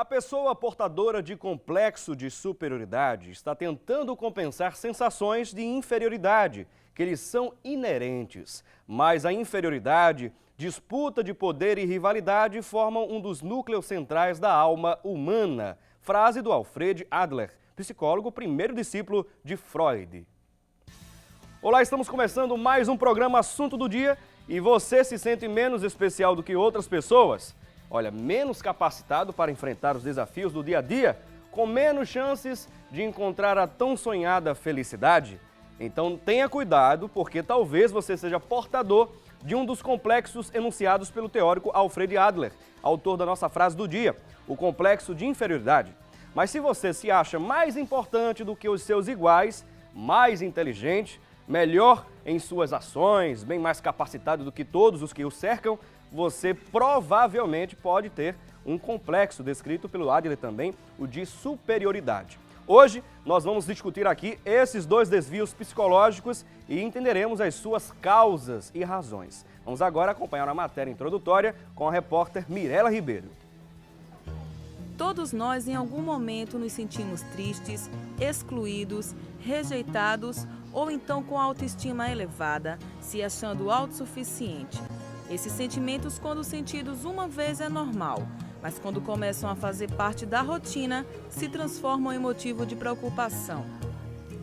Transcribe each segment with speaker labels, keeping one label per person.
Speaker 1: A pessoa portadora de complexo de superioridade está tentando compensar sensações de inferioridade, que lhes são inerentes. Mas a inferioridade, disputa de poder e rivalidade formam um dos núcleos centrais da alma humana. Frase do Alfred Adler, psicólogo, primeiro discípulo de Freud. Olá, estamos começando mais um programa Assunto do Dia e você se sente menos especial do que outras pessoas? Olha, menos capacitado para enfrentar os desafios do dia a dia, com menos chances de encontrar a tão sonhada felicidade? Então tenha cuidado, porque talvez você seja portador de um dos complexos enunciados pelo teórico Alfred Adler, autor da nossa frase do dia, o complexo de inferioridade. Mas se você se acha mais importante do que os seus iguais, mais inteligente, melhor em suas ações, bem mais capacitado do que todos os que o cercam, você provavelmente pode ter um complexo descrito pelo Adler também, o de superioridade. Hoje nós vamos discutir aqui esses dois desvios psicológicos e entenderemos as suas causas e razões. Vamos agora acompanhar a matéria introdutória com a repórter Mirela Ribeiro.
Speaker 2: Todos nós em algum momento nos sentimos tristes, excluídos, rejeitados ou então com a autoestima elevada, se achando autossuficiente. Esses sentimentos, quando sentidos uma vez, é normal, mas quando começam a fazer parte da rotina, se transformam em motivo de preocupação.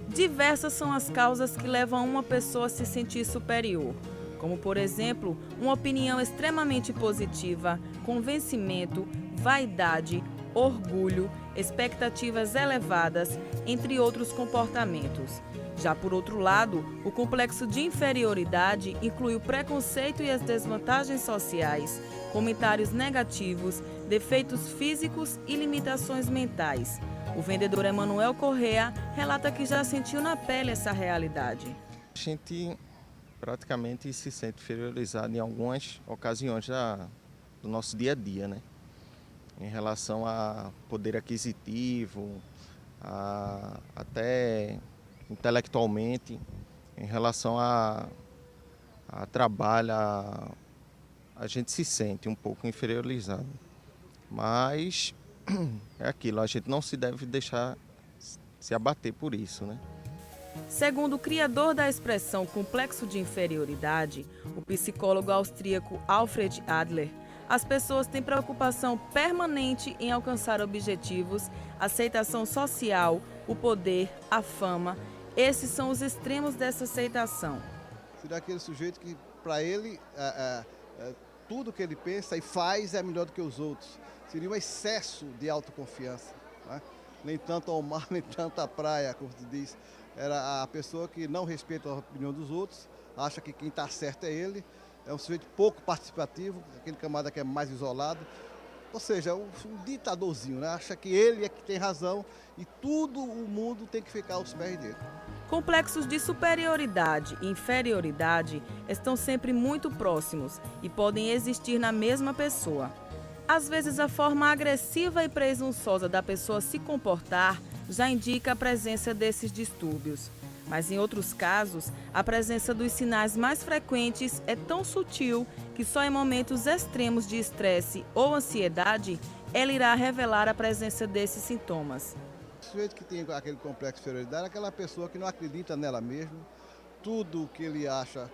Speaker 2: Diversas são as causas que levam uma pessoa a se sentir superior, como, por exemplo, uma opinião extremamente positiva, convencimento, vaidade, orgulho, expectativas elevadas, entre outros comportamentos. Já por outro lado, o complexo de inferioridade inclui o preconceito e as desvantagens sociais, comentários negativos, defeitos físicos e limitações mentais. O vendedor Emanuel Correa relata que já sentiu na pele essa realidade.
Speaker 3: A gente praticamente se sente inferiorizado em algumas ocasiões do nosso dia a dia, né? Em relação a poder aquisitivo, até intelectualmente, em relação a trabalho, a gente se sente um pouco inferiorizado. Mas é aquilo, a gente não se deve deixar se abater por isso, né?
Speaker 2: Segundo o criador da expressão complexo de inferioridade, o psicólogo austríaco Alfred Adler, as pessoas têm preocupação permanente em alcançar objetivos, aceitação social, o poder, a fama. Esses são os extremos dessa aceitação.
Speaker 4: Seria aquele sujeito que, para ele, tudo que ele pensa e faz é melhor do que os outros. Seria um excesso de autoconfiança, né? Nem tanto ao mar, nem tanto à praia, como se diz. Era a pessoa que não respeita a opinião dos outros, acha que quem está certo é ele. É um sujeito pouco participativo, aquele camarada que é mais isolado. Ou seja, um ditadorzinho, né? Acha que ele é que tem razão e tudo o mundo tem que ficar aos pés dele.
Speaker 2: Complexos de superioridade e inferioridade estão sempre muito próximos e podem existir na mesma pessoa. Às vezes, a forma agressiva e presunçosa da pessoa se comportar já indica a presença desses distúrbios. Mas em outros casos, a presença dos sinais mais frequentes é tão sutil que só em momentos extremos de estresse ou ansiedade ela irá revelar a presença desses sintomas.
Speaker 4: O sujeito que tem aquele complexo de inferioridade é aquela pessoa que não acredita nela mesma, tudo que ele acha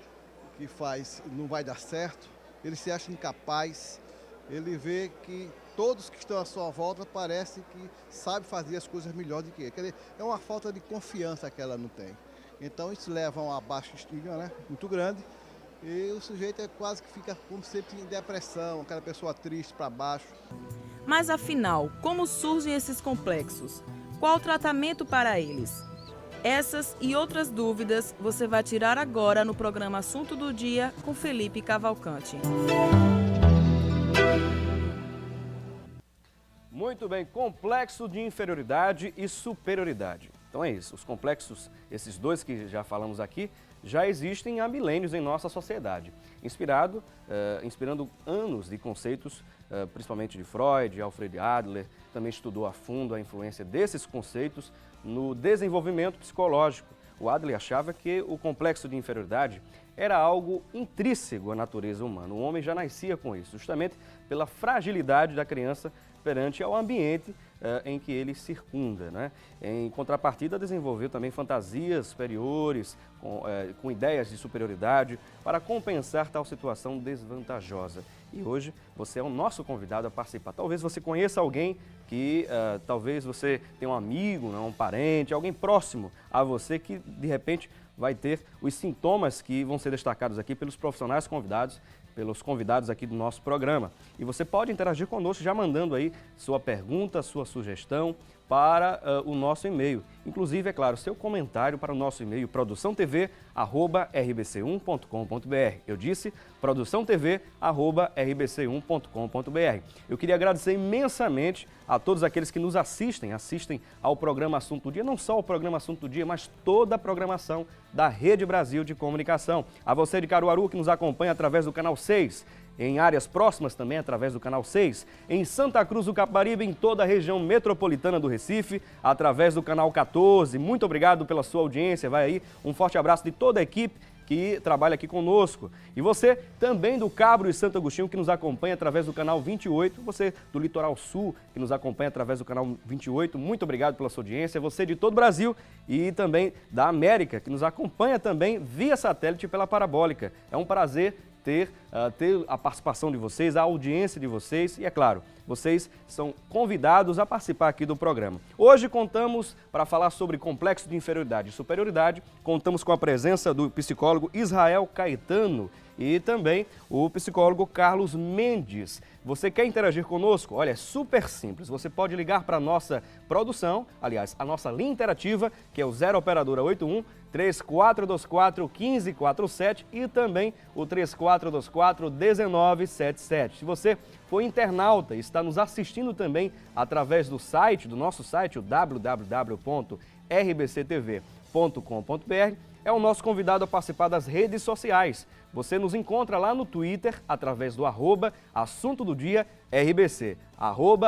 Speaker 4: que faz não vai dar certo, ele se acha incapaz, ele vê que todos que estão à sua volta parece que sabe fazer as coisas melhor do que ele. Quer dizer, é uma falta de confiança que ela não tem. Então isso leva a uma baixa estima, né, muito grande, e o sujeito quase que fica como sempre em depressão, aquela pessoa triste para baixo.
Speaker 2: Mas afinal, como surgem esses complexos? Qual o tratamento para eles? Essas e outras dúvidas você vai tirar agora no programa Assunto do Dia com Felipe Cavalcante.
Speaker 1: Muito bem, complexo de inferioridade e superioridade. Então é isso, os complexos, esses dois que já falamos aqui, já existem há milênios em nossa sociedade, inspirando anos de conceitos, principalmente de Freud, Alfred Adler, também estudou a fundo a influência desses conceitos no desenvolvimento psicológico. O Adler achava que o complexo de inferioridade era algo intrínseco à natureza humana. O homem já nascia com isso, justamente pela fragilidade da criança perante ao ambiente em que ele circunda, né? Em contrapartida, desenvolveu também fantasias superiores, com ideias de superioridade, para compensar tal situação desvantajosa. E hoje você é o nosso convidado a participar. Talvez você conheça alguém que, talvez você tenha um amigo, um parente, alguém próximo a você que, de repente, vai ter os sintomas que vão ser destacados aqui pelos profissionais convidados, pelos convidados aqui do nosso programa. E você pode interagir conosco já mandando aí sua pergunta, sua sugestão para o nosso e-mail. Inclusive, é claro, seu comentário para o nosso e-mail produçãotv@rbc1.com.br. Eu disse produçãotv@rbc1.com.br. Eu queria agradecer imensamente a todos aqueles que nos assistem ao programa Assunto do Dia, não só o programa Assunto do Dia, mas toda a programação da Rede Brasil de Comunicação. A você de Caruaru que nos acompanha através do canal 6, em áreas próximas também através do canal 6, em Santa Cruz do Capibaribe, em toda a região metropolitana do Recife, através do canal 14. Muito obrigado pela sua audiência, vai aí um forte abraço de toda a equipe que trabalha aqui conosco. E você também do Cabro e Santo Agostinho que nos acompanha através do canal 28, você do Litoral Sul que nos acompanha através do canal 28, muito obrigado pela sua audiência, você de todo o Brasil e também da América que nos acompanha também via satélite pela parabólica. É um prazer ter a participação de vocês, a audiência de vocês e, é claro, vocês são convidados a participar aqui do programa. Hoje contamos, para falar sobre complexo de inferioridade e superioridade, contamos com a presença do psicólogo Israel Caetano e também o psicólogo Carlos Mendes. Você quer interagir conosco? Olha, é super simples. Você pode ligar para a nossa produção, aliás, a nossa linha interativa, que é o 0 Operadora 81 3424 1547 e também o 3424 1977. Se você for internauta e está nos assistindo também através do site, do nosso site, o www.rbctv.com.br, é o nosso convidado a participar das redes sociais. Você nos encontra lá no Twitter, através do @Assunto do Dia RBC,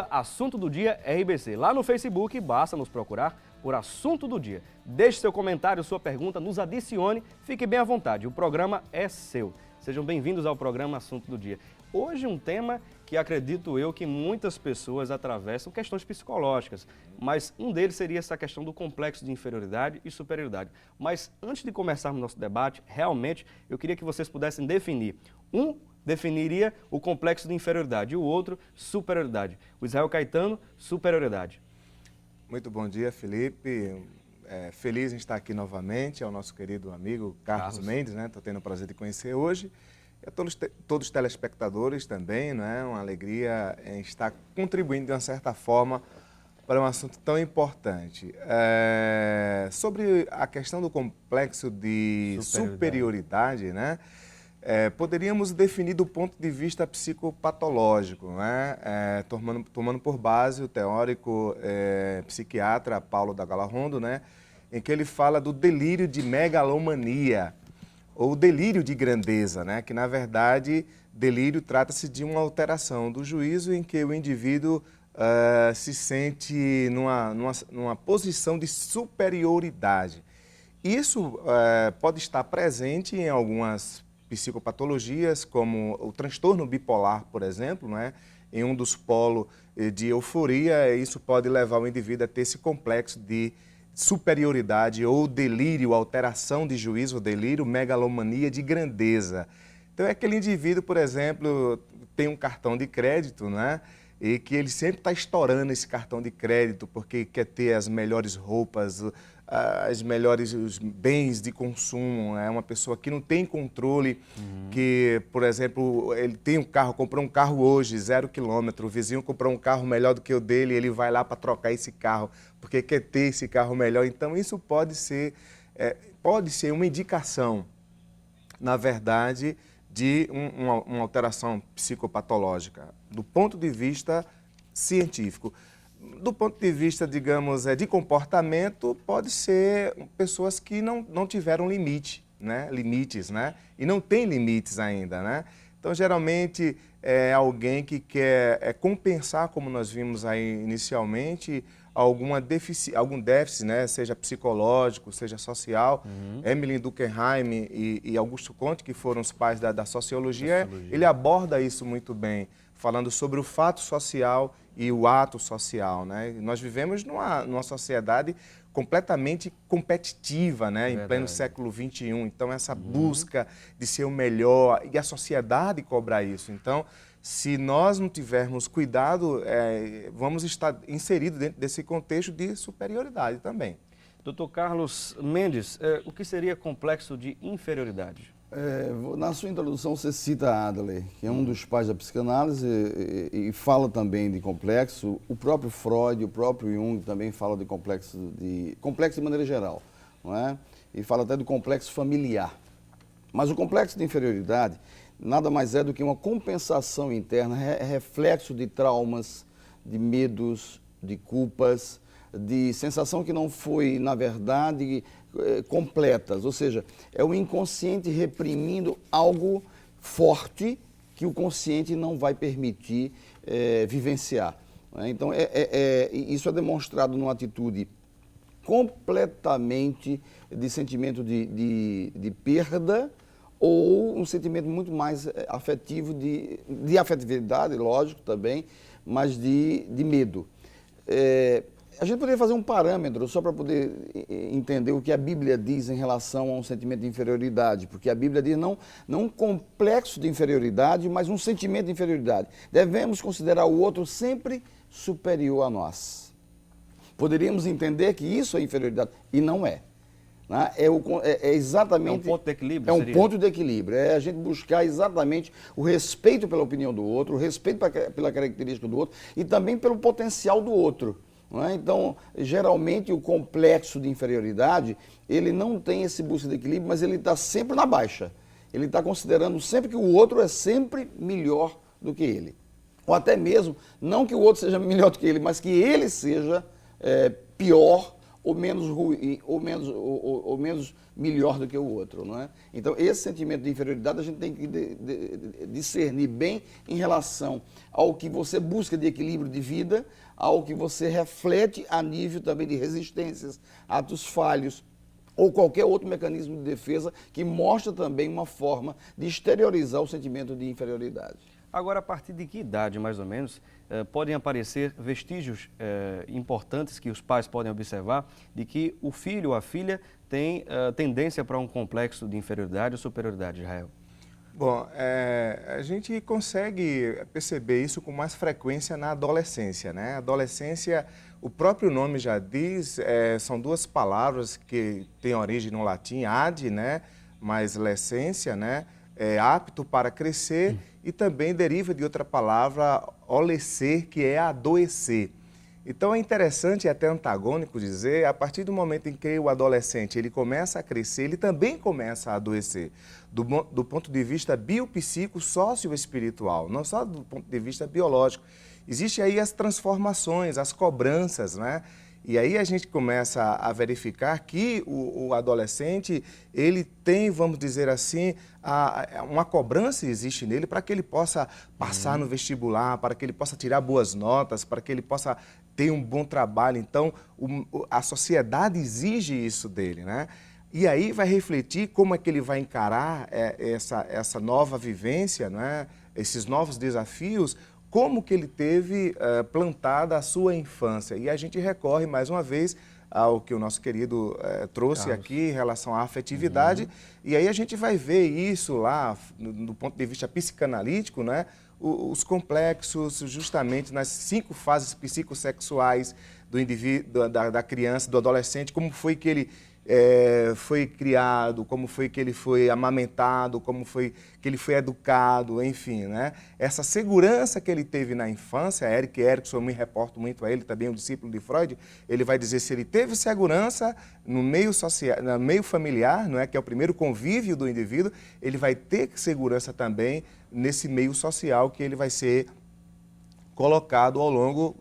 Speaker 1: @Assunto do Dia RBC. Lá no Facebook, basta nos procurar por Assunto do Dia. Deixe seu comentário, sua pergunta, nos adicione, fique bem à vontade, o programa é seu. Sejam bem-vindos ao programa Assunto do Dia. Hoje um tema que acredito eu que muitas pessoas atravessam, questões psicológicas, mas um deles seria essa questão do complexo de inferioridade e superioridade. Mas antes de começarmos nosso debate, realmente eu queria que vocês pudessem definir. Um definiria o complexo de inferioridade e o outro, superioridade. O Israel Caetano, superioridade.
Speaker 5: Muito bom dia, Felipe. Feliz em estar aqui novamente, é o nosso querido amigo Carlos Mendes, né? Estou tendo o prazer de conhecer hoje. E a todos os telespectadores também, né? Uma alegria em estar contribuindo de uma certa forma para um assunto tão importante. Sobre a questão do complexo de superioridade, né? Poderíamos definir do ponto de vista psicopatológico, né? Tomando por base o teórico psiquiatra Paulo da Galarrondo, né? Em que ele fala do delírio de megalomania, ou delírio de grandeza, né? Que na verdade delírio trata-se de uma alteração do juízo em que o indivíduo se sente numa posição de superioridade. Isso pode estar presente em algumas psicopatologias, como o transtorno bipolar, por exemplo, né? Em um dos polos de euforia, isso pode levar o indivíduo a ter esse complexo de superioridade ou delírio, alteração de juízo, delírio, megalomania de grandeza. Então é aquele indivíduo, por exemplo, tem um cartão de crédito, né? E que ele sempre está estourando esse cartão de crédito porque quer ter as melhores roupas, os bens de consumo. É uma pessoa que não tem controle, que, por exemplo, ele tem um carro, comprou um carro hoje, 0 quilômetro, o vizinho comprou um carro melhor do que o dele, ele vai lá para trocar esse carro, porque quer ter esse carro melhor. Então, isso pode ser uma indicação, na verdade, de uma alteração psicopatológica, do ponto de vista científico. Do ponto de vista, digamos, de comportamento, pode ser pessoas que não tiveram limites, né? E não tem limites ainda, né? Então, geralmente, é alguém que quer compensar, como nós vimos aí inicialmente, algum déficit, né, seja psicológico, seja social. Emily Durkheim e Augusto Comte, que foram os pais da sociologia, ele aborda isso muito bem, falando sobre o fato social e o ato social, né? Nós vivemos numa sociedade completamente competitiva, né? Em pleno século XXI. Então, essa busca de ser o melhor e a sociedade cobrar isso. Então, se nós não tivermos cuidado, vamos estar inseridos dentro desse contexto de superioridade também.
Speaker 1: Dr. Carlos Mendes, o que seria complexo de inferioridade?
Speaker 6: Na sua introdução você cita Adler, que é um dos pais da psicanálise e fala também de complexo. O próprio Freud, o próprio Jung também fala de complexo de maneira geral, não é? E fala até do complexo familiar. Mas o complexo de inferioridade nada mais é do que uma compensação interna, reflexo de traumas, de medos, de culpas, de sensação que não foi, na verdade, completas. Ou seja, é o inconsciente reprimindo algo forte que o consciente não vai permitir vivenciar. Então, isso é demonstrado numa atitude completamente de sentimento de perda, ou um sentimento muito mais afetivo, de afetividade, lógico, também, mas de medo. A gente poderia fazer um parâmetro só para poder entender o que a Bíblia diz em relação a um sentimento de inferioridade, porque a Bíblia diz não um complexo de inferioridade, mas um sentimento de inferioridade. Devemos considerar o outro sempre superior a nós. Poderíamos entender que isso é inferioridade, e não é. Né? Exatamente...
Speaker 1: É um ponto de equilíbrio?
Speaker 6: É um ponto de equilíbrio. É a gente buscar exatamente o respeito pela opinião do outro, o respeito pela característica do outro e também pelo potencial do outro. Não é? Então, geralmente, o complexo de inferioridade, ele não tem esse busca de equilíbrio, mas ele está sempre na baixa. Ele está considerando sempre que o outro é sempre melhor do que ele. Ou até mesmo, não que o outro seja melhor do que ele, mas que ele seja pior ou menos ruim, ou menos melhor do que o outro, não é? Então, esse sentimento de inferioridade a gente tem que discernir bem em relação ao que você busca de equilíbrio de vida, ao que você reflete a nível também de resistências, atos falhos, ou qualquer outro mecanismo de defesa que mostra também uma forma de exteriorizar o sentimento de inferioridade.
Speaker 1: Agora, a partir de que idade, mais ou menos, podem aparecer vestígios importantes que os pais podem observar de que o filho ou a filha tem tendência para um complexo de inferioridade ou superioridade, Israel?
Speaker 5: Bom, a gente consegue perceber isso com mais frequência na adolescência, né? A adolescência, o próprio nome já diz, são duas palavras que têm origem no latim, ad, né? Mais lescência, né? Apto para crescer, e também deriva de outra palavra, olecer, que é adoecer. Então é interessante e até antagônico dizer, a partir do momento em que o adolescente ele começa a crescer, ele também começa a adoecer, do ponto de vista biopsíquico, socioespiritual, não só do ponto de vista biológico. Existem aí as transformações, as cobranças, né? E aí a gente começa a verificar que o adolescente, ele tem, vamos dizer assim, uma cobrança existe nele para que ele possa passar no vestibular, para que ele possa tirar boas notas, para que ele possa ter um bom trabalho. Então, a sociedade exige isso dele, né? E aí vai refletir como é que ele vai encarar essa nova vivência, né? Esses novos desafios, como que ele teve plantada a sua infância. E a gente recorre, mais uma vez, ao que o nosso querido trouxe Carlos aqui em relação à afetividade. E aí a gente vai ver isso lá, do ponto de vista psicanalítico, né? Os complexos, justamente nas 5 fases psicossexuais do indivíduo, da criança, do adolescente, como foi que ele foi criado, como foi que ele foi amamentado, como foi que ele foi educado, enfim, né? Essa segurança que ele teve na infância, Erik Erikson, eu me reporto muito a ele, também um discípulo de Freud, ele vai dizer se ele teve segurança no meio social, no meio familiar, não é, que é o primeiro convívio do indivíduo, ele vai ter segurança também nesse meio social que ele vai ser colocado ao longo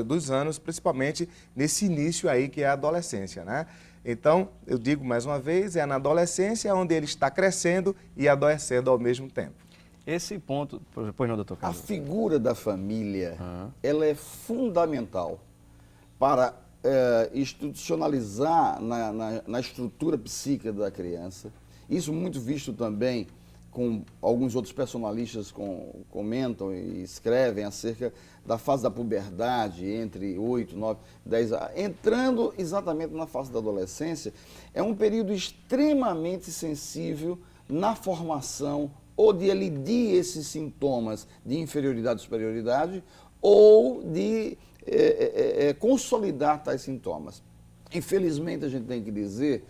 Speaker 5: dos anos, principalmente nesse início aí que é a adolescência, né? Então, eu digo mais uma vez, é na adolescência onde ele está crescendo e adoecendo ao mesmo tempo.
Speaker 1: Esse ponto, pois não, doutor Carlos?
Speaker 6: A figura da família, ela é fundamental para institucionalizar na estrutura psíquica da criança. Isso muito visto também com alguns outros personalistas comentam e escrevem acerca da fase da puberdade, entre 8, 9, 10 anos, entrando exatamente na fase da adolescência. É um período extremamente sensível na formação ou de elidir esses sintomas de inferioridade e superioridade ou de consolidar tais sintomas. Infelizmente, a gente tem que dizer,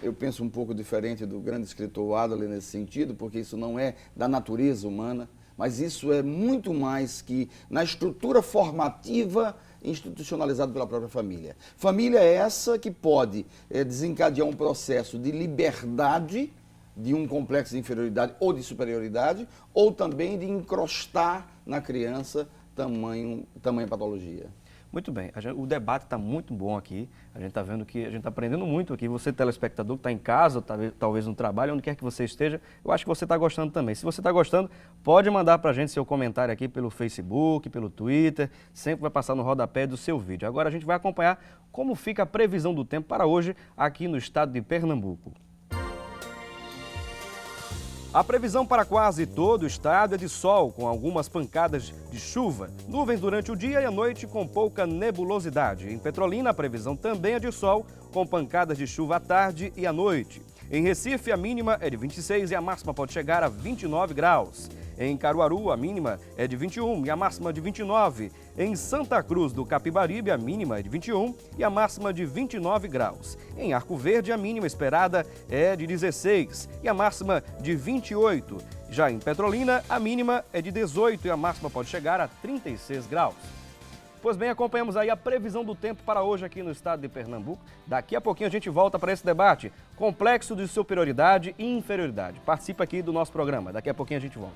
Speaker 6: eu penso um pouco diferente do grande escritor Adler nesse sentido, porque isso não é da natureza humana, mas isso é muito mais que na estrutura formativa institucionalizada pela própria família. Família é essa que pode desencadear um processo de liberdade de um complexo de inferioridade ou de superioridade, ou também de encrostar na criança tamanha patologia.
Speaker 1: Muito bem, o debate está muito bom aqui, a gente está vendo que a gente está aprendendo muito aqui. Você, telespectador, que está em casa, talvez no trabalho, onde quer que você esteja, eu acho que você está gostando também. Se você está gostando, pode mandar para a gente seu comentário aqui pelo Facebook, pelo Twitter, sempre vai passar no rodapé do seu vídeo. Agora a gente vai acompanhar como fica a previsão do tempo para hoje aqui no estado de Pernambuco. A previsão para quase todo o estado é de sol, com algumas pancadas de chuva. Nuvens durante o dia e a noite com pouca nebulosidade. Em Petrolina, a previsão também é de sol, com pancadas de chuva à tarde e à noite. Em Recife, a mínima é de 26 e a máxima pode chegar a 29 graus. Em Caruaru, a mínima é de 21 e a máxima de 29. Em Santa Cruz do Capibaribe, a mínima é de 21 e a máxima de 29 graus. Em Arco Verde, a mínima esperada é de 16 e a máxima de 28. Já em Petrolina, a mínima é de 18 e a máxima pode chegar a 36 graus. Pois bem, acompanhamos aí a previsão do tempo para hoje aqui no estado de Pernambuco. Daqui a pouquinho a gente volta para esse debate. Complexo de superioridade e inferioridade. Participa aqui do nosso programa. Daqui a pouquinho a gente volta.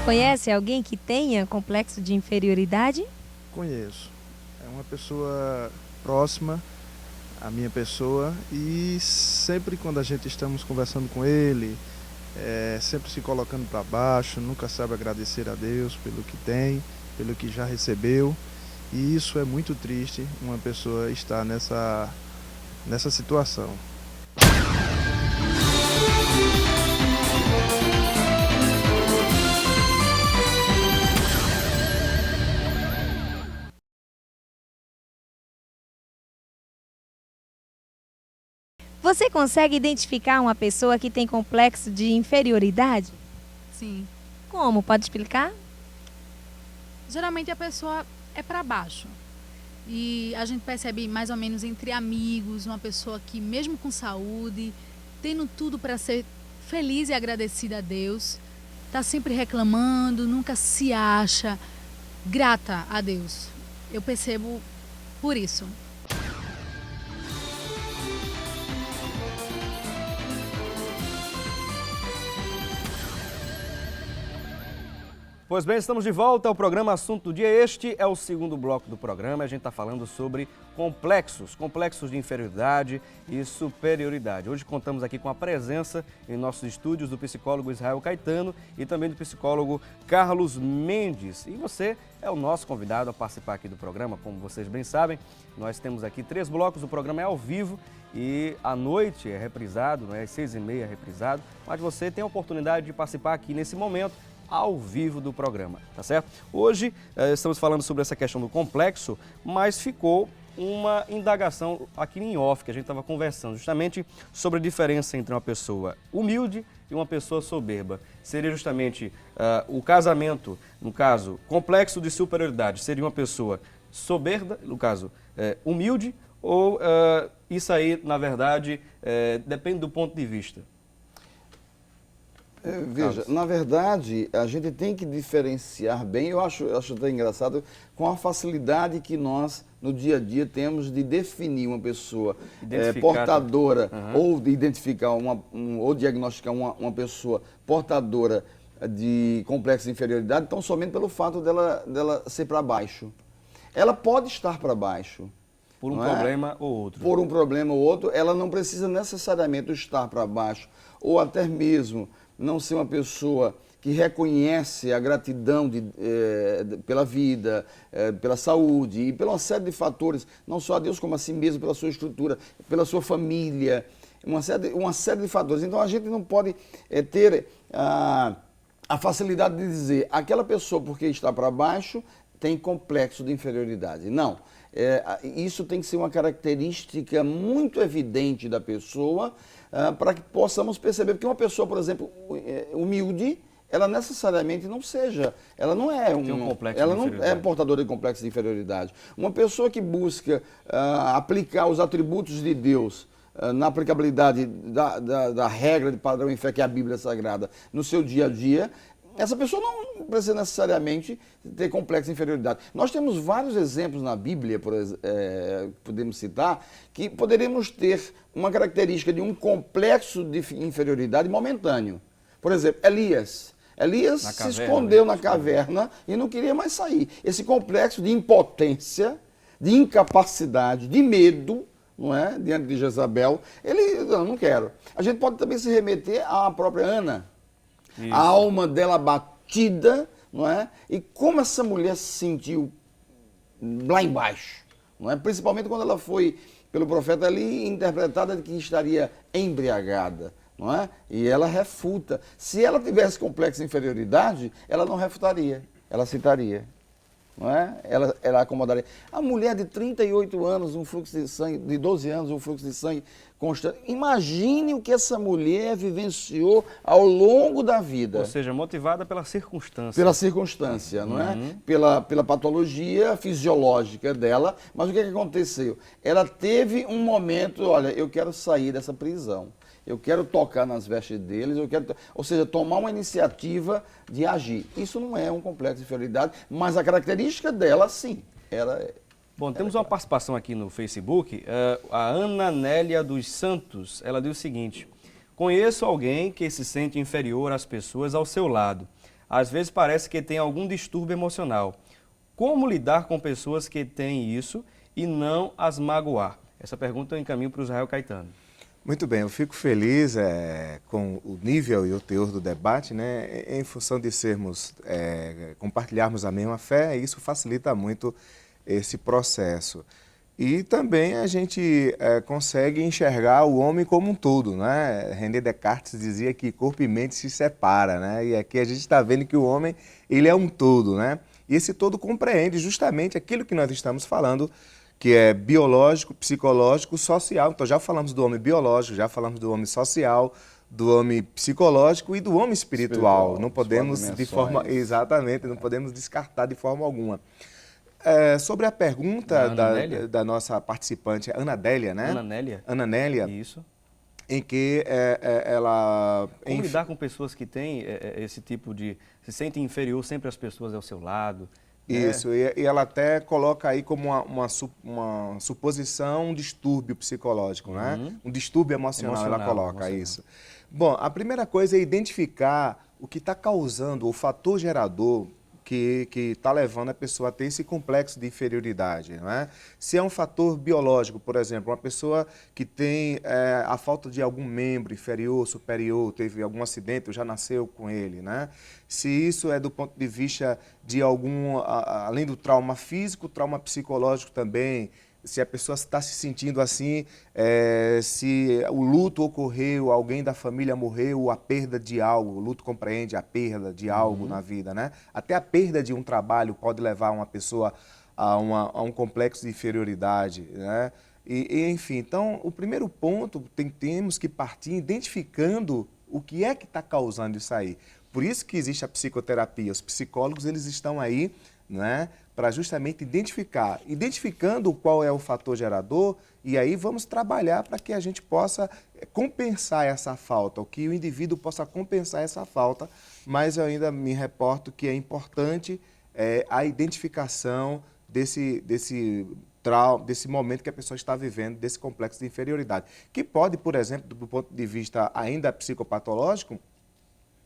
Speaker 7: Conhece alguém que tenha complexo de inferioridade?
Speaker 8: Conheço. É uma pessoa próxima à minha pessoa e sempre quando a gente estamos conversando com ele, sempre se colocando para baixo, nunca sabe agradecer a Deus pelo que tem, pelo que já recebeu. E isso é muito triste, uma pessoa estar nessa situação.
Speaker 7: Você consegue identificar uma pessoa que tem complexo de inferioridade?
Speaker 9: Sim.
Speaker 7: Como? Pode explicar?
Speaker 9: Geralmente a pessoa é para baixo. E a gente percebe mais ou menos entre amigos, uma pessoa que mesmo com saúde, tendo tudo para ser feliz e agradecida a Deus, está sempre reclamando, nunca se acha grata a Deus. Eu percebo por isso.
Speaker 1: Pois bem, estamos de volta ao programa Assunto do Dia. Este é o segundo bloco do programa. A gente está falando sobre complexos de inferioridade e superioridade. Hoje contamos aqui com a presença em nossos estúdios do psicólogo Israel Caetano e também do psicólogo Carlos Mendes. E você é o nosso convidado a participar aqui do programa. Como vocês bem sabem, nós temos aqui 3 blocos. O programa é ao vivo e à noite é reprisado, às 6h30 é reprisado. Mas você tem a oportunidade de participar aqui nesse momento, ao vivo do programa, tá certo? Hoje estamos falando sobre essa questão do complexo, mas ficou uma indagação aqui em off, que a gente estava conversando justamente sobre a diferença entre uma pessoa humilde e uma pessoa soberba. Seria justamente o casamento, no caso, complexo de superioridade, seria uma pessoa soberba, no caso, humilde, ou isso aí, na verdade, depende do ponto de vista?
Speaker 6: Veja, na verdade, a gente tem que diferenciar bem, eu acho até engraçado, com a facilidade que nós, no dia a dia, temos de definir uma pessoa portadora, ou de identificar, ou diagnosticar uma pessoa portadora de complexo de inferioridade, tão somente pelo fato dela ser para baixo. Ela pode estar para baixo.
Speaker 1: Por um problema ou outro.
Speaker 6: Por um problema ou outro, ela não precisa necessariamente estar para baixo, ou até mesmo não ser uma pessoa que reconhece a gratidão pela vida, pela saúde e pela uma série de fatores, não só a Deus, como a si mesmo, pela sua estrutura, pela sua família, uma série de fatores. Então a gente não pode ter a facilidade de dizer aquela pessoa, porque está para baixo, tem complexo de inferioridade. Não. Isso tem que ser uma característica muito evidente da pessoa para que possamos perceber. Porque uma pessoa, por exemplo, humilde, ela necessariamente não seja, ela não é ela não é portadora de complexo de inferioridade. Uma pessoa que busca aplicar os atributos de Deus na aplicabilidade da regra de padrão em fé, que é a Bíblia Sagrada, no seu dia a dia, essa pessoa não precisa necessariamente ter complexo de inferioridade. Nós temos vários exemplos na Bíblia, podemos citar, que poderíamos ter uma característica de um complexo de inferioridade momentâneo. Por exemplo, Elias se escondeu na caverna e não queria mais sair. Esse complexo de impotência, de incapacidade, de medo, não é? Diante de Jezabel, ele, não quero. A gente pode também se remeter à própria Ana. Isso. A alma dela batida, não é? E como essa mulher se sentiu lá embaixo, não é? Principalmente quando ela foi, pelo profeta ali, interpretada de que estaria embriagada, não é? E ela refuta. Se ela tivesse complexo de inferioridade, ela não refutaria, ela citaria. Não é? Ela acomodaria. A mulher de 38 anos, um fluxo de sangue, de 12 anos, um fluxo de sangue constante. Imagine o que essa mulher vivenciou ao longo da vida.
Speaker 1: Ou seja, motivada pela circunstância.
Speaker 6: Pela circunstância, não é? Pela patologia fisiológica dela. Mas o que aconteceu? Ela teve um momento, olha, eu quero sair dessa prisão. Eu quero tocar nas vestes deles, ou seja, tomar uma iniciativa de agir. Isso não é um complexo de inferioridade, mas a característica dela, sim,
Speaker 1: Bom, temos uma participação aqui no Facebook. A Ana Nélia dos Santos, ela diz o seguinte: conheço alguém que se sente inferior às pessoas ao seu lado. Às vezes parece que tem algum distúrbio emocional. Como lidar com pessoas que têm isso e não as magoar? Essa pergunta eu encaminho para o Israel Caetano.
Speaker 5: Muito bem, eu fico feliz com o nível e o teor do debate, né? Em função de compartilharmos a mesma fé, isso facilita muito esse processo. E também a gente consegue enxergar o homem como um todo, né? René Descartes dizia que corpo e mente se separa, né? E aqui a gente está vendo que o homem, ele é um todo, né? E esse todo compreende justamente aquilo que nós estamos falando, que é biológico, psicológico, social. Então já falamos do homem biológico, já falamos do homem social, do homem psicológico e do homem espiritual. Não podemos exatamente, não podemos descartar de forma alguma. Sobre a pergunta da nossa participante, Ana Délia, né? Ana Nélia.
Speaker 1: Isso.
Speaker 5: Em que ela...
Speaker 1: Como lidar com pessoas que têm esse tipo de... se sentem inferior sempre às pessoas ao seu lado?
Speaker 5: Isso, e ela até coloca aí como uma suposição, um distúrbio psicológico, né? Um distúrbio emocional, ela coloca isso. Bom, a primeira coisa é identificar o que está causando, o fator gerador que está levando a pessoa a ter esse complexo de inferioridade, não é? Se é um fator biológico, por exemplo, uma pessoa que tem a falta de algum membro inferior, superior, teve algum acidente ou já nasceu com ele, né? Se isso é do ponto de vista de além do trauma físico, trauma psicológico também, se a pessoa está se sentindo assim, se o luto ocorreu, alguém da família morreu, a perda de algo, o luto compreende a perda de algo na vida, né? Até a perda de um trabalho pode levar uma pessoa a um complexo de inferioridade, né? Enfim, então, o primeiro ponto, temos que partir identificando o que é que está causando isso aí. Por isso que existe a psicoterapia. Os psicólogos, eles estão aí, né, para justamente identificando qual é o fator gerador, e aí vamos trabalhar para que a gente possa compensar essa falta, ou que o indivíduo possa compensar essa falta, mas eu ainda me reporto que é importante a identificação desse momento que a pessoa está vivendo, desse complexo de inferioridade, que pode, por exemplo, do ponto de vista ainda psicopatológico,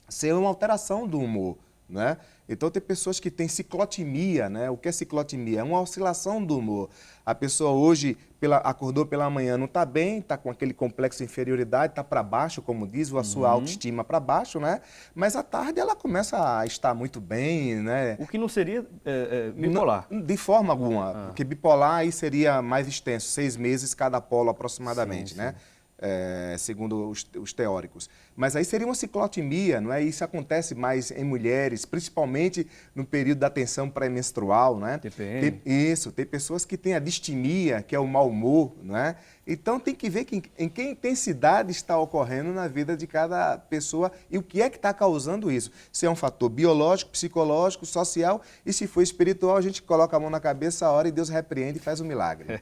Speaker 5: ser uma alteração do humor, né? Então tem pessoas que têm ciclotimia, né? O que é ciclotimia? É uma oscilação do humor. A pessoa hoje acordou pela manhã, não está bem, está com aquele complexo de inferioridade, está para baixo, como diz, ou a sua autoestima para baixo, né? Mas à tarde ela começa a estar muito bem, né?
Speaker 1: O que não seria bipolar?
Speaker 5: Não, de forma alguma, porque bipolar aí seria mais extenso, 6 meses cada polo aproximadamente, né? Segundo os teóricos. Mas aí seria uma ciclotimia, não é? Isso acontece mais em mulheres, principalmente no período da tensão pré-menstrual, né?
Speaker 1: TPM.
Speaker 5: Tem pessoas que têm a distimia, que é o mau humor, não é? Então tem que ver em que intensidade está ocorrendo na vida de cada pessoa e o que é que está causando isso. Se é um fator biológico, psicológico, social, e se for espiritual, a gente coloca a mão na cabeça a hora e Deus repreende e faz um milagre.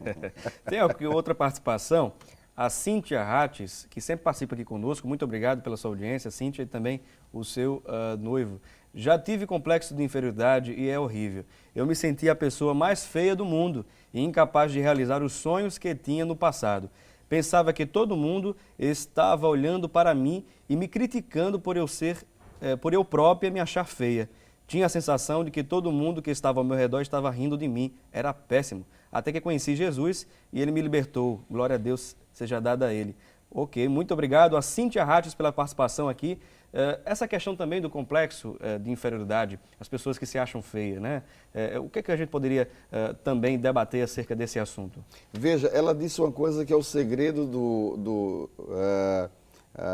Speaker 1: Tem outra participação? A Cíntia Rates, que sempre participa aqui conosco, muito obrigado pela sua audiência, Cíntia, e também o seu noivo. Já tive complexo de inferioridade e é horrível. Eu me senti a pessoa mais feia do mundo e incapaz de realizar os sonhos que tinha no passado. Pensava que todo mundo estava olhando para mim e me criticando por eu própria me achar feia. Tinha a sensação de que todo mundo que estava ao meu redor estava rindo de mim. Era péssimo. Até que conheci Jesus e ele me libertou. Glória a Deus seja dada a ele. Ok, muito obrigado a Cíntia Rates pela participação aqui. Essa questão também do complexo de inferioridade, as pessoas que se acham feias, né? O que a gente poderia também debater acerca desse assunto?
Speaker 6: Veja, ela disse uma coisa que é o segredo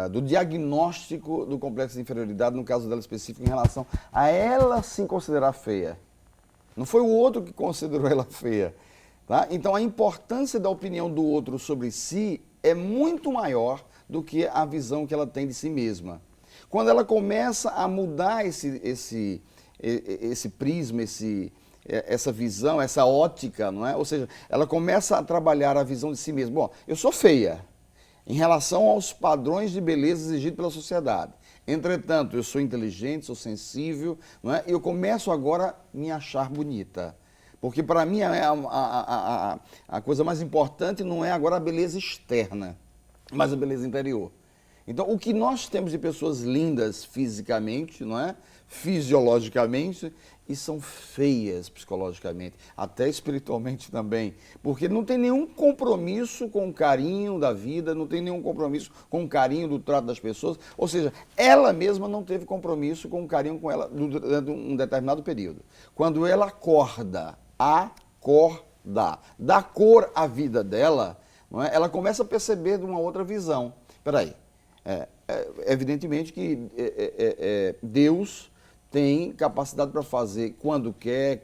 Speaker 6: do diagnóstico do complexo de inferioridade, no caso dela específico, em relação a ela se considerar feia. Não foi o outro que considerou ela feia. Tá? Então, a importância da opinião do outro sobre si é muito maior do que a visão que ela tem de si mesma. Quando ela começa a mudar esse prisma, essa visão, essa ótica, não é? Ou seja, ela começa a trabalhar a visão de si mesma. Bom, eu sou feia em relação aos padrões de beleza exigidos pela sociedade. Entretanto, eu sou inteligente, sou sensível, não é? E eu começo agora a me achar bonita. Porque para mim a coisa mais importante não é agora a beleza externa, mas a beleza interior. Então, o que nós temos de pessoas lindas fisicamente, não é? Fisiologicamente, e são feias psicologicamente, até espiritualmente também, porque não tem nenhum compromisso com o carinho da vida, não tem nenhum compromisso com o carinho do trato das pessoas, ou seja, ela mesma não teve compromisso com o carinho com ela durante um determinado período. Quando ela acorda, dá cor à vida dela, não é? Ela começa a perceber de uma outra visão. Espera aí, evidentemente que Deus tem capacidade para fazer quando quer,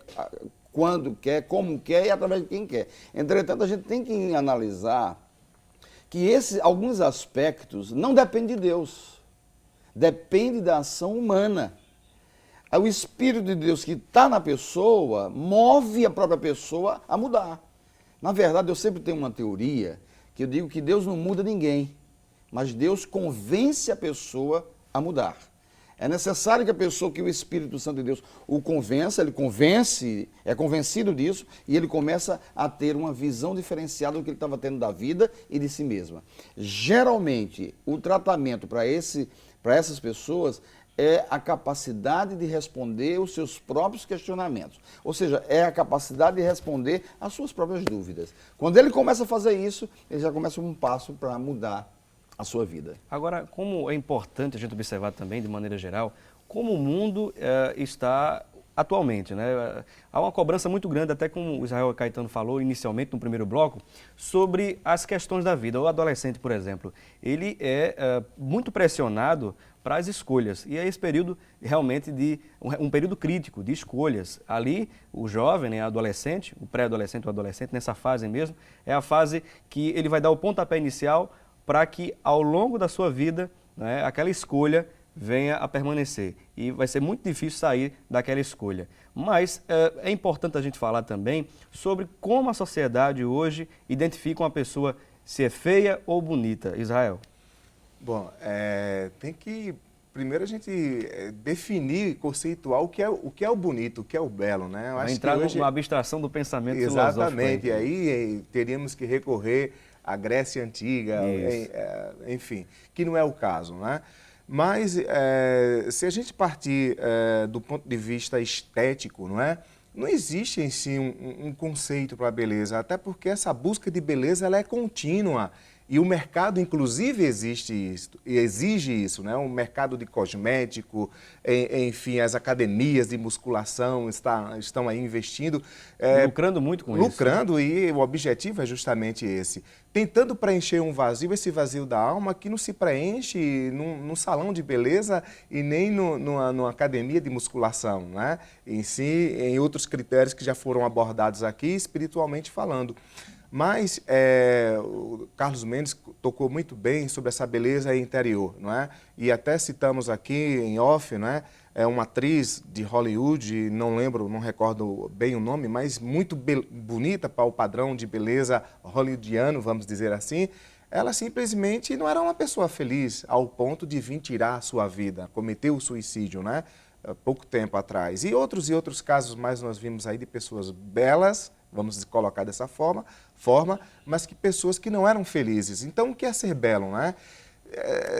Speaker 6: como quer e através de quem quer. Entretanto, a gente tem que analisar que alguns aspectos não dependem de Deus, depende da ação humana. O Espírito de Deus que está na pessoa move a própria pessoa a mudar. Na verdade, eu sempre tenho uma teoria que eu digo que Deus não muda ninguém, mas Deus convence a pessoa a mudar. É necessário que a pessoa, que o Espírito Santo de Deus o convença, ele convence, é convencido disso, e ele começa a ter uma visão diferenciada do que ele estava tendo da vida e de si mesma. Geralmente, o tratamento para essas pessoas é a capacidade de responder os seus próprios questionamentos. Ou seja, é a capacidade de responder às suas próprias dúvidas. Quando ele começa a fazer isso, ele já começa um passo para mudar a sua vida.
Speaker 1: Agora, como é importante a gente observar também, de maneira geral, como o mundo está atualmente, né? Há uma cobrança muito grande, até como o Israel Caetano falou inicialmente no primeiro bloco, sobre as questões da vida. O adolescente, por exemplo, ele é muito pressionado para as escolhas. E é esse período realmente de um período crítico de escolhas. Ali, o jovem, né, adolescente, o pré-adolescente, o adolescente, nessa fase mesmo, é a fase que ele vai dar o pontapé inicial para que, ao longo da sua vida, né, aquela escolha venha a permanecer. E vai ser muito difícil sair daquela escolha. Mas é importante a gente falar também sobre como a sociedade hoje identifica uma pessoa se é feia ou bonita. Israel.
Speaker 5: Bom, tem que primeiro a gente definir, conceituar o que é o bonito, o que é o belo, né? Eu
Speaker 1: vai
Speaker 5: acho
Speaker 1: entrar
Speaker 5: que hoje...
Speaker 1: numa abstração do pensamento filosófico.
Speaker 5: Exatamente, e aí teríamos que recorrer à Grécia Antiga, enfim, que não é o caso, né? Mas se a gente partir do ponto de vista estético, não é? Não existe em si um conceito para a beleza, até porque essa busca de beleza ela é contínua. E o mercado, inclusive, exige isso, né? O mercado de cosmético, enfim, as academias de musculação estão aí investindo.
Speaker 1: Lucrando muito com isso.
Speaker 5: Lucrando, e o objetivo é justamente esse. Tentando preencher um vazio, esse vazio da alma que não se preenche num salão de beleza e nem numa academia de musculação, né? Em si, em outros critérios que já foram abordados aqui, espiritualmente falando. Mas o Carlos Mendes tocou muito bem sobre essa beleza interior, não é? E até citamos aqui em off, não é? É uma atriz de Hollywood, não recordo bem o nome, mas muito bonita para o padrão de beleza hollywoodiano, vamos dizer assim. Ela simplesmente não era uma pessoa feliz ao ponto de vir tirar a sua vida, cometeu o suicídio, né? Pouco tempo atrás. E outros casos mais nós vimos aí de pessoas belas, vamos colocar dessa forma, mas que pessoas que não eram felizes. Então, o que é ser belo, né?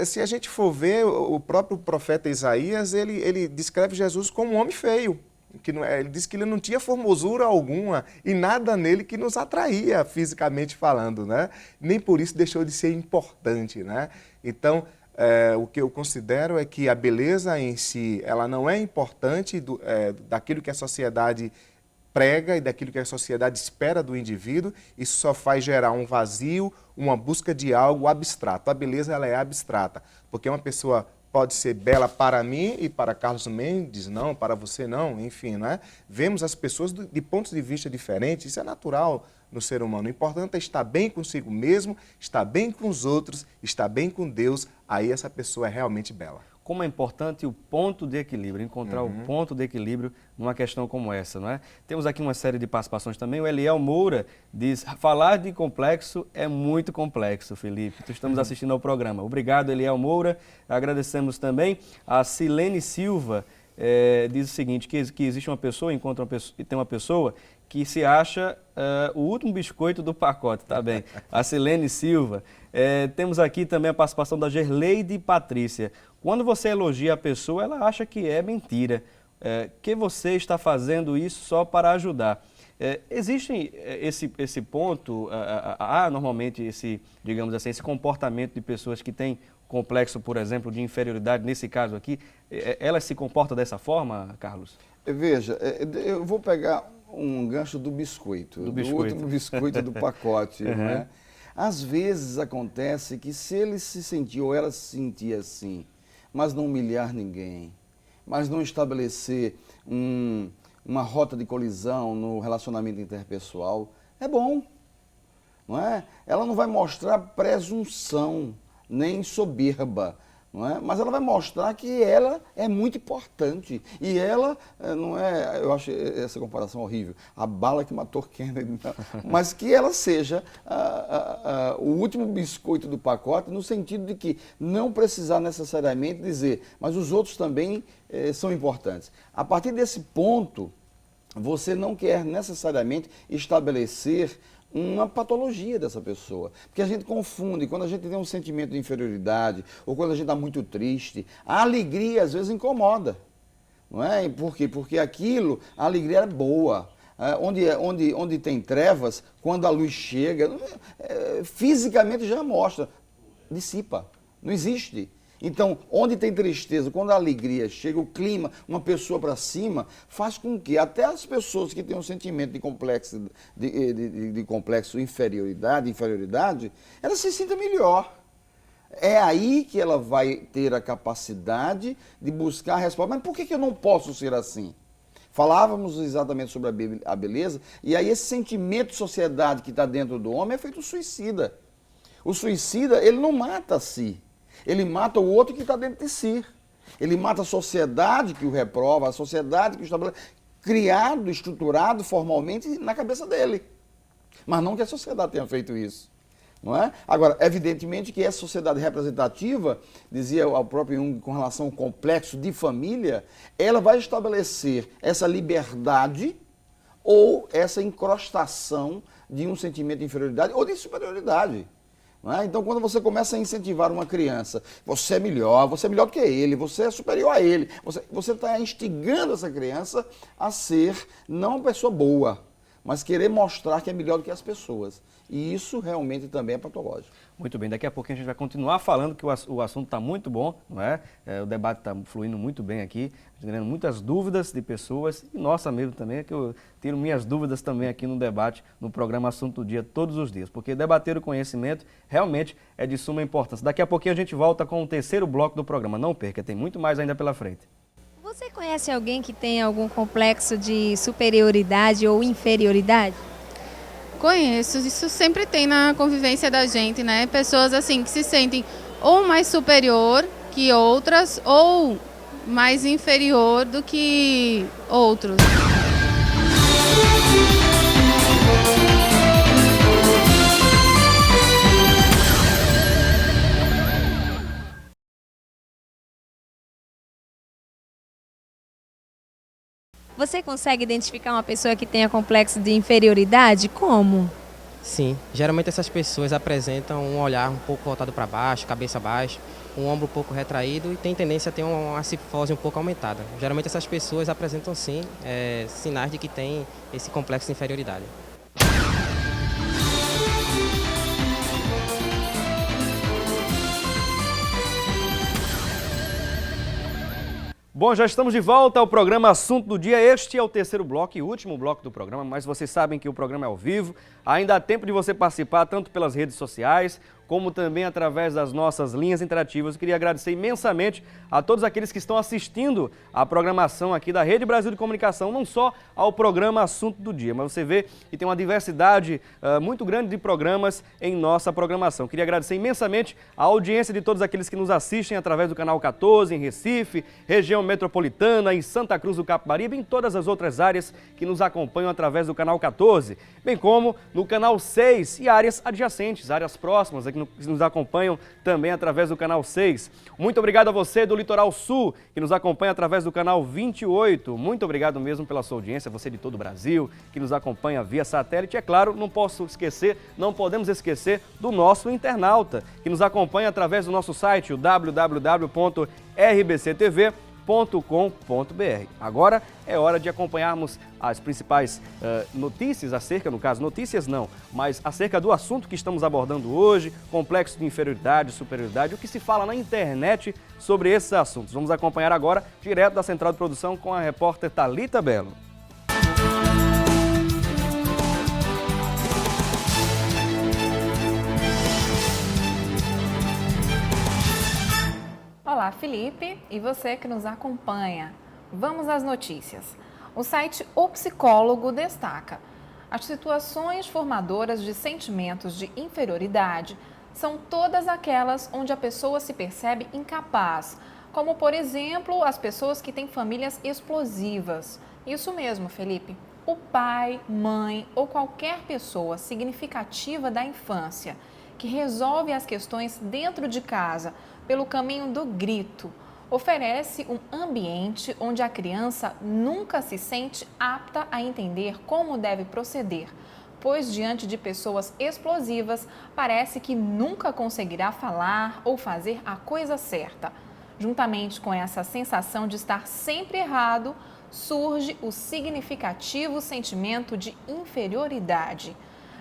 Speaker 5: Se a gente for ver, o próprio profeta Isaías, ele descreve Jesus como um homem feio. Ele diz que ele não tinha formosura alguma e nada nele que nos atraía fisicamente falando, né? Nem por isso deixou de ser importante, né? Então, o que eu considero é que a beleza em si, ela não é importante daquilo que a sociedade prega e daquilo que a sociedade espera do indivíduo. Isso só faz gerar um vazio, uma busca de algo abstrato. A beleza ela é abstrata, porque uma pessoa pode ser bela para mim e para Carlos Mendes não, para você não, enfim, né? Vemos as pessoas de pontos de vista diferentes, isso é natural no ser humano. O importante é estar bem consigo mesmo, estar bem com os outros, estar bem com Deus, aí essa pessoa é realmente bela.
Speaker 1: Como é importante o ponto de equilíbrio, encontrar o ponto de equilíbrio numa questão como essa, não é? Temos aqui uma série de participações também. O Eliel Moura diz, falar de complexo é muito complexo, Felipe. Estamos assistindo ao programa. Obrigado, Eliel Moura. Agradecemos também. A Silene Silva diz o seguinte, que existe uma pessoa, tem uma pessoa que se acha o último biscoito do pacote, tá bem? A Silene Silva. Temos aqui também a participação da Gerleide Patrícia. Quando você elogia a pessoa, ela acha que é mentira, que você está fazendo isso só para ajudar. Existe esse ponto, normalmente digamos assim, esse comportamento de pessoas que têm complexo, por exemplo, de inferioridade, nesse caso aqui, elas se comportam dessa forma, Carlos?
Speaker 6: Veja, eu vou pegar um gancho do biscoito, do último biscoito do pacote, não é? Às vezes acontece que se ele se sentir ou ela se sentir assim, mas não humilhar ninguém, mas não estabelecer uma rota de colisão no relacionamento interpessoal, é bom, não é? Ela não vai mostrar presunção, nem soberba, não é? Mas ela vai mostrar que ela é muito importante. E ela não é, eu acho essa comparação horrível, a bala que matou Kennedy, mas que ela seja o último biscoito do pacote, no sentido de que não precisar necessariamente dizer, mas os outros também são importantes. A partir desse ponto, você não quer necessariamente estabelecer uma patologia dessa pessoa. Porque a gente confunde, quando a gente tem um sentimento de inferioridade, ou quando a gente está muito triste, a alegria às vezes incomoda. Não é? Por quê? Porque aquilo, a alegria é boa. Onde tem trevas, quando a luz chega, fisicamente já mostra, dissipa, não existe. Então, onde tem tristeza, quando a alegria chega, o clima, uma pessoa para cima, faz com que até as pessoas que têm um sentimento de complexo, de complexo inferioridade, ela se sinta melhor. É aí que ela vai ter a capacidade de buscar a resposta. Mas por que eu não posso ser assim? Falávamos exatamente sobre a beleza, e aí esse sentimento de sociedade que está dentro do homem é feito suicida. O suicida, ele não mata a si. Ele mata o outro que está dentro de si. Ele mata a sociedade que o reprova, a sociedade que o estabelece, criado, estruturado formalmente na cabeça dele. Mas não que a sociedade tenha feito isso. Não é? Agora, evidentemente que essa sociedade representativa, dizia o próprio Jung com relação ao complexo de família, ela vai estabelecer essa liberdade ou essa incrustação de um sentimento de inferioridade ou de superioridade. Não é? Então, quando você começa a incentivar uma criança, você é melhor do que ele, você é superior a ele, você está instigando essa criança a ser não uma pessoa boa, mas querer mostrar que é melhor do que as pessoas. E isso realmente também é patológico.
Speaker 1: Muito bem, daqui a pouquinho a gente vai continuar falando que o assunto está muito bom, não é? O debate está fluindo muito bem aqui, tendo muitas dúvidas de pessoas, e nossa mesmo também, que eu tiro minhas dúvidas também aqui no debate, no programa Assunto do Dia, todos os dias, porque debater o conhecimento realmente é de suma importância. Daqui a pouquinho a gente volta com o terceiro bloco do programa, não perca, tem muito mais ainda pela frente.
Speaker 7: Você conhece alguém que tem algum complexo de superioridade ou inferioridade?
Speaker 10: Conheço, isso sempre tem na convivência da gente, né? Pessoas assim que se sentem ou mais superior que outras ou mais inferior do que outros.
Speaker 7: Você consegue identificar uma pessoa que tenha complexo de inferioridade? Como?
Speaker 11: Sim, geralmente essas pessoas apresentam um olhar um pouco voltado para baixo, cabeça baixa, um ombro um pouco retraído e tem tendência a ter uma cifose um pouco aumentada. Geralmente essas pessoas apresentam sim sinais de que tem esse complexo de inferioridade.
Speaker 1: Bom, já estamos de volta ao programa Assunto do Dia. Este é o terceiro bloco e último bloco do programa, mas vocês sabem que o programa é ao vivo. Ainda há tempo de você participar, tanto pelas redes sociais, como também através das nossas linhas interativas. Eu queria agradecer imensamente a todos aqueles que estão assistindo à programação aqui da Rede Brasil de Comunicação, não só ao programa Assunto do Dia, mas você vê que tem uma diversidade muito grande de programas em nossa programação. Eu queria agradecer imensamente a audiência de todos aqueles que nos assistem através do canal 14 em Recife, região metropolitana, em Santa Cruz do Capibaribe e em todas as outras áreas que nos acompanham através do canal 14, bem como no canal 6 e áreas adjacentes, áreas próximas aqui que nos acompanham também através do canal 6. Muito obrigado a você do Litoral Sul, que nos acompanha através do canal 28. Muito obrigado mesmo pela sua audiência, você de todo o Brasil, que nos acompanha via satélite. É claro, não podemos esquecer do nosso internauta, que nos acompanha através do nosso site, o www.rbctv.com.br. Agora é hora de acompanharmos as principais notícias acerca do assunto que estamos abordando hoje, complexo de inferioridade, superioridade, o que se fala na internet sobre esses assuntos. Vamos acompanhar agora, direto da Central de Produção, com a repórter Thalita Belo.
Speaker 12: Olá, Felipe, e você que nos acompanha. Vamos às notícias. O site O Psicólogo destaca: as situações formadoras de sentimentos de inferioridade são todas aquelas onde a pessoa se percebe incapaz, como, por exemplo, as pessoas que têm famílias explosivas. Isso mesmo, Felipe. O pai, mãe ou qualquer pessoa significativa da infância que resolve as questões dentro de casa pelo caminho do grito, oferece um ambiente onde a criança nunca se sente apta a entender como deve proceder, pois diante de pessoas explosivas parece que nunca conseguirá falar ou fazer a coisa certa. Juntamente com essa sensação de estar sempre errado, surge o significativo sentimento de inferioridade.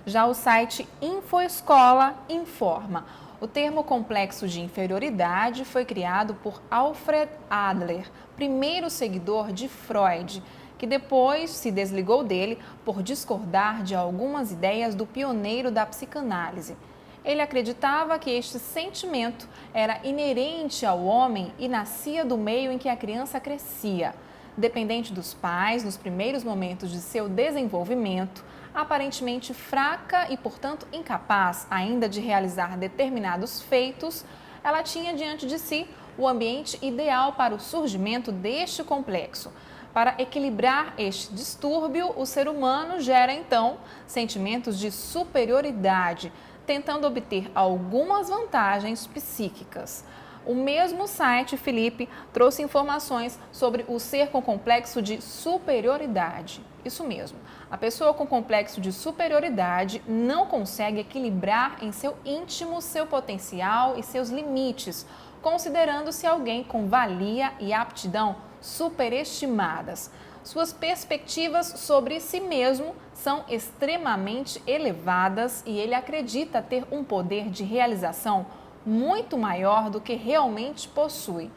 Speaker 12: Já o site InfoEscola informa: o termo complexo de inferioridade foi criado por Alfred Adler, primeiro seguidor de Freud, que depois se desligou dele por discordar de algumas ideias do pioneiro da psicanálise. Ele acreditava que este sentimento era inerente ao homem e nascia do meio em que a criança crescia. Dependente dos pais, nos primeiros momentos de seu desenvolvimento, aparentemente fraca e, portanto, incapaz ainda de realizar determinados feitos, ela tinha diante de si o ambiente ideal para o surgimento deste complexo. Para equilibrar este distúrbio, o ser humano gera, então, sentimentos de superioridade, tentando obter algumas vantagens psíquicas. O mesmo site, Felipe, trouxe informações sobre o ser com complexo de superioridade. Isso mesmo, a pessoa com complexo de superioridade não consegue equilibrar em seu íntimo seu potencial e seus limites, considerando-se alguém com valia e aptidão superestimadas. Suas perspectivas sobre si mesmo são extremamente elevadas e ele acredita ter um poder de realização muito maior do que realmente possui.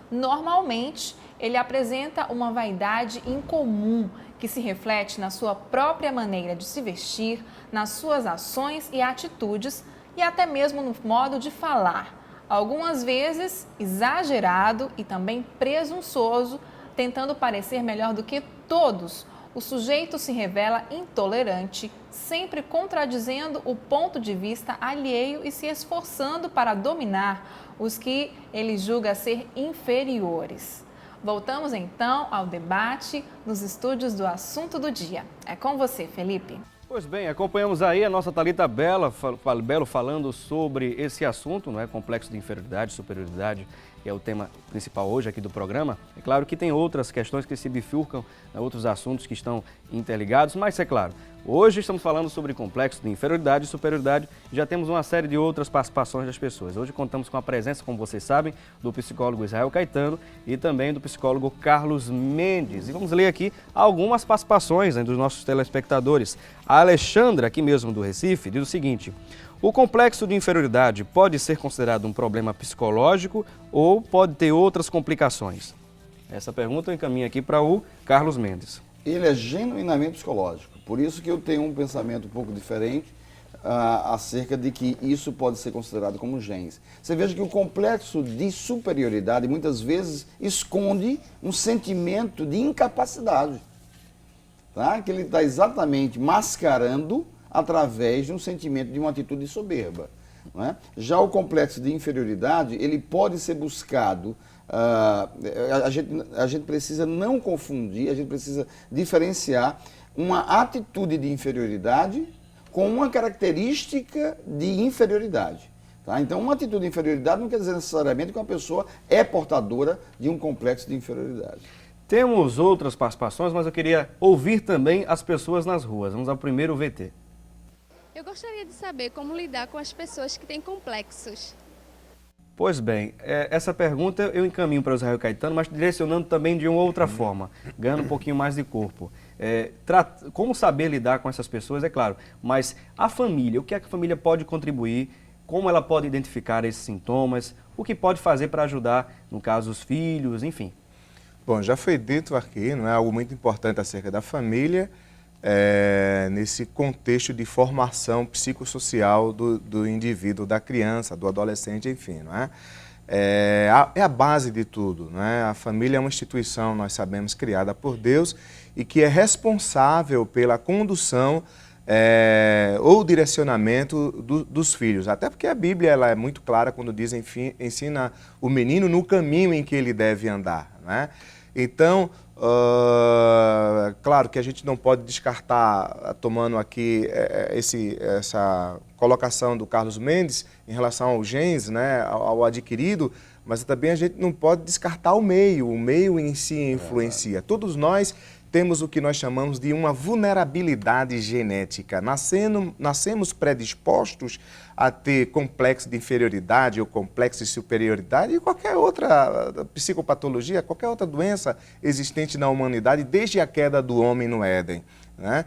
Speaker 12: Normalmente, ele apresenta uma vaidade incomum que se reflete na sua própria maneira de se vestir, nas suas ações e atitudes e até mesmo no modo de falar. Algumas vezes exagerado e também presunçoso, tentando parecer melhor do que todos. O sujeito se revela intolerante, sempre contradizendo o ponto de vista alheio e se esforçando para dominar os que ele julga ser inferiores. Voltamos então ao debate nos estúdios do Assunto do Dia. É com você, Felipe.
Speaker 1: Pois bem, acompanhamos aí a nossa Thalita Belo falando sobre esse assunto, não é? Complexo de inferioridade, superioridade, que é o tema principal hoje aqui do programa. É claro que tem outras questões que se bifurcam, né? Outros assuntos que estão interligados, mas é claro, hoje estamos falando sobre complexo de inferioridade e superioridade e já temos uma série de outras participações das pessoas. Hoje contamos com a presença, como vocês sabem, do psicólogo Israel Caetano e também do psicólogo Carlos Mendes. E vamos ler aqui algumas participações, né, dos nossos telespectadores. A Alexandra, aqui mesmo do Recife, diz o seguinte: o complexo de inferioridade pode ser considerado um problema psicológico ou pode ter outras complicações? Essa pergunta eu encaminho aqui para o Carlos Mendes.
Speaker 6: Ele é genuinamente psicológico, por isso que eu tenho um pensamento um pouco diferente acerca de que isso pode ser considerado como genes. Você veja que o complexo de superioridade muitas vezes esconde um sentimento de incapacidade, tá? Que ele está exatamente mascarando através de um sentimento de uma atitude soberba, não é? Já o complexo de inferioridade, ele pode ser buscado, a gente precisa não confundir, a gente precisa diferenciar uma atitude de inferioridade com uma característica de inferioridade. Tá? Então, uma atitude de inferioridade não quer dizer necessariamente que uma pessoa é portadora de um complexo de inferioridade.
Speaker 1: Temos outras participações, mas eu queria ouvir também as pessoas nas ruas. Vamos ao primeiro VT.
Speaker 13: Eu gostaria de saber como lidar com as pessoas que têm complexos.
Speaker 1: Pois bem, essa pergunta eu encaminho para o Israel Caetano, mas direcionando também de uma outra forma, ganhando um pouquinho mais de corpo. Como saber lidar com essas pessoas, é claro, mas a família, o que é que a família pode contribuir, como ela pode identificar esses sintomas, o que pode fazer para ajudar, no caso, os filhos, enfim.
Speaker 5: Bom, já foi dito aqui, não é algo muito importante acerca da família, nesse contexto de formação psicossocial do indivíduo, da criança, do adolescente, enfim, não é? É a base de tudo, não é? A família é uma instituição, nós sabemos, criada por Deus e que é responsável pela condução ou direcionamento dos filhos. Até porque a Bíblia ela é muito clara quando diz, enfim, ensina o menino no caminho em que ele deve andar, não é? Então, claro que a gente não pode descartar, tomando aqui essa colocação do Carlos Mendes em relação aos genes, né, ao adquirido, mas também a gente não pode descartar o meio em si influencia. Todos nós temos o que nós chamamos de uma vulnerabilidade genética. Nascemos predispostos a ter complexo de inferioridade ou complexo de superioridade e qualquer outra psicopatologia, qualquer outra doença existente na humanidade desde a queda do homem no Éden, né?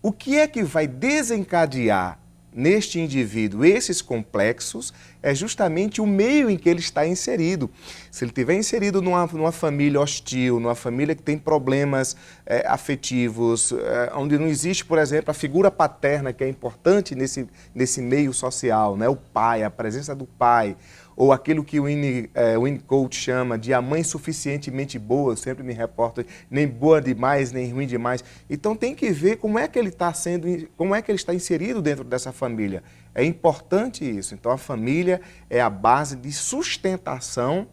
Speaker 5: O que é que vai desencadear neste indivíduo esses complexos é justamente o meio em que ele está inserido. Se ele estiver inserido numa família hostil, numa família que tem problemas afetivos, onde não existe, por exemplo, a figura paterna que é importante nesse meio social, né? O pai, a presença do pai, ou aquilo que o Winnicott chama de a mãe suficientemente boa, eu sempre me reporto, nem boa demais, nem ruim demais. Então tem que ver como é que ele está inserido dentro dessa família. É importante isso. Então a família é a base de sustentação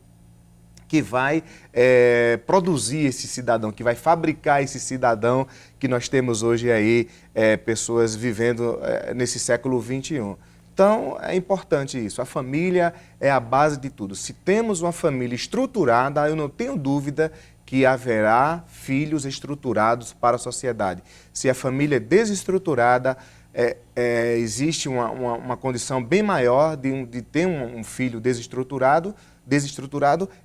Speaker 5: que vai produzir esse cidadão, que vai fabricar esse cidadão que nós temos hoje aí, pessoas vivendo nesse século XXI. Então, é importante isso. A família é a base de tudo. Se temos uma família estruturada, eu não tenho dúvida que haverá filhos estruturados para a sociedade. Se a família é desestruturada, existe uma condição bem maior de ter um filho desestruturado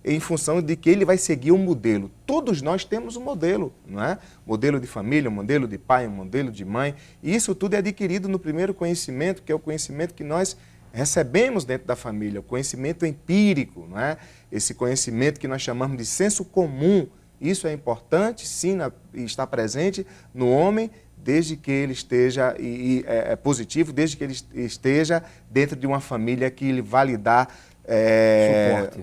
Speaker 5: em função de que ele vai seguir um modelo. Todos nós temos um modelo, não é? Modelo de família, um modelo de pai, um modelo de mãe. E isso tudo é adquirido no primeiro conhecimento, que é o conhecimento que nós recebemos dentro da família, o conhecimento empírico, não é? Esse conhecimento que nós chamamos de senso comum. Isso é importante, sim, está presente no homem, desde que ele esteja, é positivo, desde que ele esteja dentro de uma família que ele vai lhe dar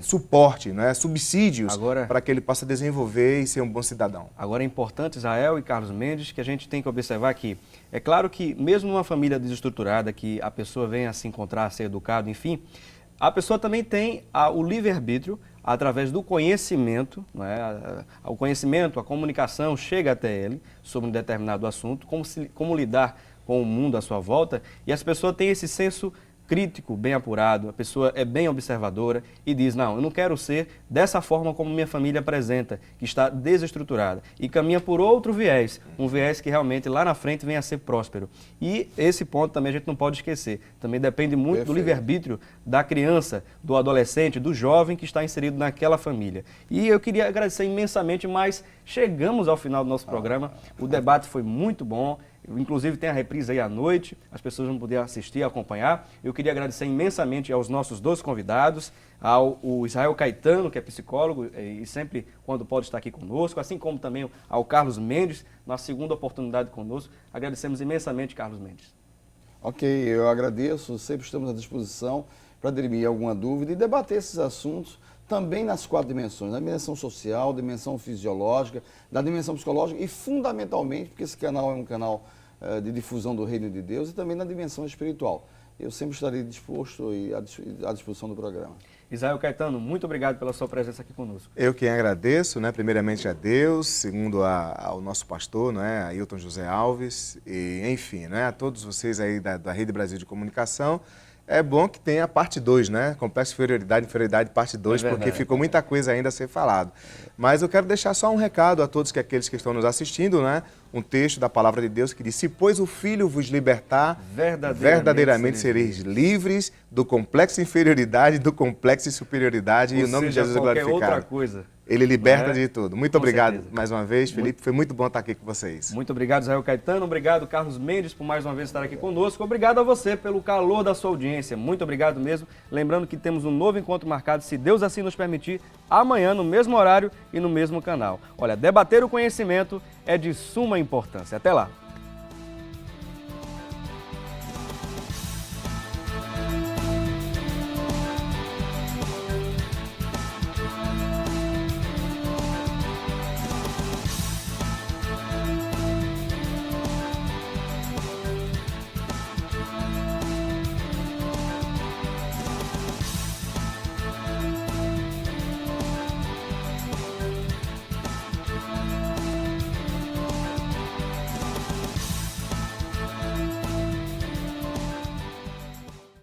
Speaker 5: suporte, né? Subsídios para que ele possa desenvolver e ser um bom cidadão.
Speaker 1: Agora é importante, Israel e Carlos Mendes, que a gente tem que observar que é claro que mesmo numa família desestruturada, que a pessoa venha a se encontrar, a ser educado, enfim, a pessoa também tem o livre-arbítrio através do conhecimento, não é? O conhecimento, a comunicação chega até ele sobre um determinado assunto, como lidar com o mundo à sua volta, e as pessoas têm esse senso crítico, bem apurado, a pessoa é bem observadora e diz, não, eu não quero ser dessa forma como minha família apresenta, que está desestruturada, e caminha por outro viés, um viés que realmente lá na frente venha a ser próspero. E esse ponto também a gente não pode esquecer, também depende muito do livre-arbítrio da criança, do adolescente, do jovem que está inserido naquela família. E eu queria agradecer imensamente, mas chegamos ao final do nosso programa, o debate foi muito bom. Inclusive tem a reprise aí à noite, as pessoas vão poder assistir, acompanhar. Eu queria agradecer imensamente aos nossos dois convidados, ao Israel Caetano, que é psicólogo e sempre quando pode estar aqui conosco, assim como também ao Carlos Mendes, na segunda oportunidade conosco. Agradecemos imensamente, Carlos Mendes.
Speaker 6: Ok, eu agradeço, sempre estamos à disposição para dirimir alguma dúvida e debater esses assuntos também nas 4 dimensões, na dimensão social, dimensão fisiológica, da dimensão psicológica e fundamentalmente, porque esse canal é um canal de difusão do reino de Deus e também na dimensão espiritual. Eu sempre estarei disposto e à disposição do programa.
Speaker 1: Israel Caetano, muito obrigado pela sua presença aqui conosco.
Speaker 5: Eu que agradeço, né, primeiramente a Deus, segundo ao nosso pastor, né, Ailton José Alves, e enfim, né, a todos vocês aí da Rede Brasil de Comunicação. É bom que tenha a parte 2, né? Complexo inferioridade, parte 2, porque ficou muita coisa ainda a ser falado. Mas eu quero deixar só um recado a todos aqueles que estão nos assistindo, né? Um texto da Palavra de Deus que diz, se pois o Filho vos libertar, verdadeiramente sereis livres do complexo de inferioridade, do complexo de superioridade, e o nome de Jesus é glorificado.
Speaker 1: Outra coisa.
Speaker 5: Ele liberta de tudo. Muito obrigado mais uma vez, Felipe. Foi muito bom estar aqui com vocês.
Speaker 1: Muito obrigado, Israel Caetano. Obrigado, Carlos Mendes, por mais uma vez estar aqui conosco. Obrigado a você pelo calor da sua audiência. Muito obrigado mesmo. Lembrando que temos um novo encontro marcado, se Deus assim nos permitir, amanhã no mesmo horário e no mesmo canal. Olha, debater o conhecimento é de suma importância. Até lá.